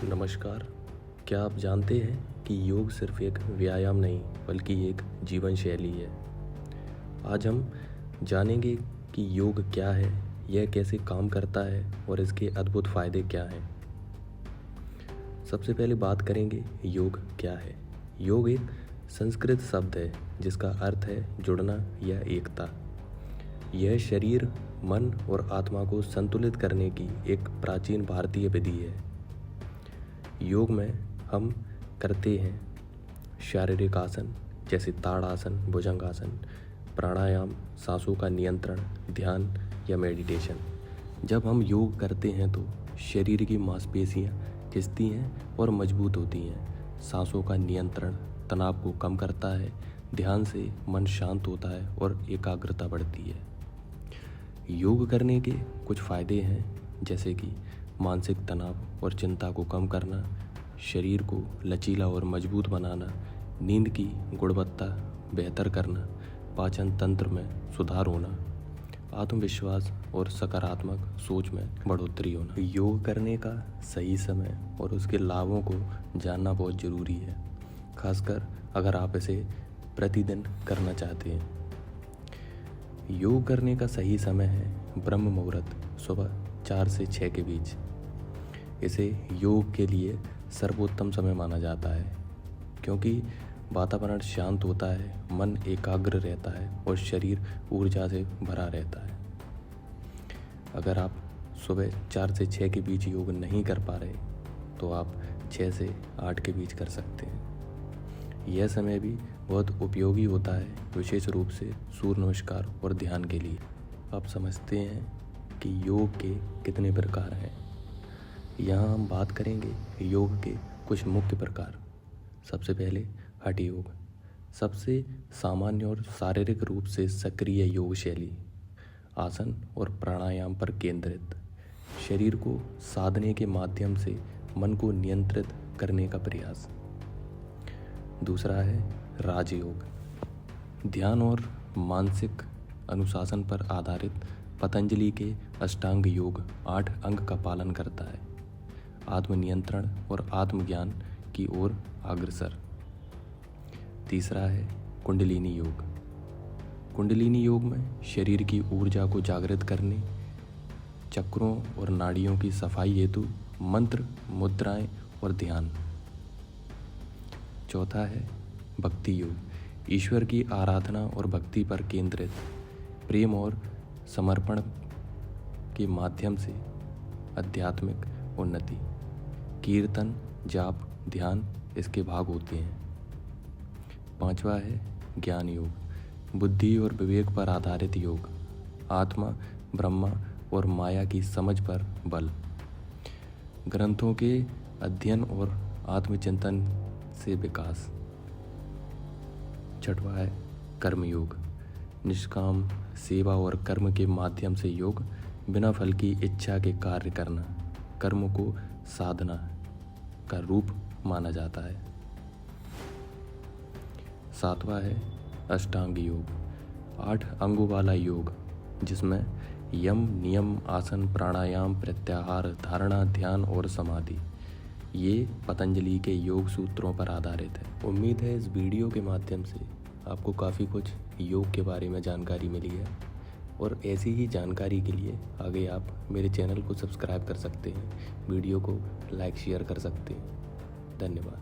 नमस्कार। क्या आप जानते हैं कि योग सिर्फ एक व्यायाम नहीं बल्कि एक जीवन शैली है। आज हम जानेंगे कि योग क्या है, यह कैसे काम करता है और इसके अद्भुत फायदे क्या हैं। सबसे पहले बात करेंगे योग क्या है। योग एक संस्कृत शब्द है जिसका अर्थ है जुड़ना या एकता। यह शरीर, मन और आत्मा को संतुलित करने की एक प्राचीन भारतीय विधि है। योग में हम करते हैं शारीरिक आसन जैसे ताड़ासन, भुजंगासन, प्राणायाम, सांसों का नियंत्रण, ध्यान या मेडिटेशन। जब हम योग करते हैं तो शरीर की मांसपेशियां खिंचती हैं और मजबूत होती हैं। सांसों का नियंत्रण तनाव को कम करता है, ध्यान से मन शांत होता है और एकाग्रता बढ़ती है। योग करने के कुछ फ़ायदे हैं जैसे कि मानसिक तनाव और चिंता को कम करना, शरीर को लचीला और मजबूत बनाना, नींद की गुणवत्ता बेहतर करना, पाचन तंत्र में सुधार होना, आत्मविश्वास और सकारात्मक सोच में बढ़ोतरी होना। योग करने का सही समय और उसके लाभों को जानना बहुत ज़रूरी है, खासकर अगर आप इसे प्रतिदिन करना चाहते हैं। योग करने का सही समय है ब्रह्म मुहूर्त, सुबह 4 से 6 के बीच। इसे योग के लिए सर्वोत्तम समय माना जाता है क्योंकि वातावरण शांत होता है, मन एकाग्र रहता है और शरीर ऊर्जा से भरा रहता है। अगर आप सुबह 4 से 6 के बीच योग नहीं कर पा रहे तो आप 6 से 8 के बीच कर सकते हैं। यह समय भी बहुत उपयोगी होता है, विशेष रूप से सूर्य नमस्कार और ध्यान के लिए। आप समझते हैं कि योग के कितने प्रकार हैं। यहाँ हम बात करेंगे योग के कुछ मुख्य प्रकार। सबसे पहले हठ योग, सबसे सामान्य और शारीरिक रूप से सक्रिय योग शैली, आसन और प्राणायाम पर केंद्रित, शरीर को साधने के माध्यम से मन को नियंत्रित करने का प्रयास। दूसरा है राजयोग, ध्यान और मानसिक अनुशासन पर आधारित पतंजलि के अष्टांग योग 8 अंग का पालन करता है, आत्मनियंत्रण और आत्मज्ञान की ओर अग्रसर। तीसरा है कुंडलिनी योग। कुंडलिनी योग में शरीर की ऊर्जा को जागृत करने, चक्रों और नाड़ियों की सफाई हेतु मंत्र, मुद्राएं और ध्यान। चौथा है भक्ति योग, ईश्वर की आराधना और भक्ति पर केंद्रित, प्रेम और समर्पण के माध्यम से आध्यात्मिक उन्नति। कीर्तन, जाप, ध्यान इसके भाग होते हैं। पांचवा है ज्ञान योग, बुद्धि और विवेक पर आधारित योग, आत्मा, ब्रह्मा और माया की समझ पर बल, ग्रंथों के अध्ययन और आत्मचिंतन से विकास। छठवा है कर्म योग, निष्काम सेवा और कर्म के माध्यम से योग, बिना फल की इच्छा के कार्य करना, कर्म को साधना का रूप माना जाता है। सातवां है अष्टांग योग, 8 अंगों वाला योग जिसमें यम, नियम, आसन, प्राणायाम, प्रत्याहार, धारणा, ध्यान और समाधि, ये पतंजलि के योग सूत्रों पर आधारित है। उम्मीद है इस वीडियो के माध्यम से आपको काफ़ी कुछ योग के बारे में जानकारी मिली है और ऐसी ही जानकारी के लिए आगे आप मेरे चैनल को सब्सक्राइब कर सकते हैं, वीडियो को लाइक शेयर कर सकते हैं। धन्यवाद।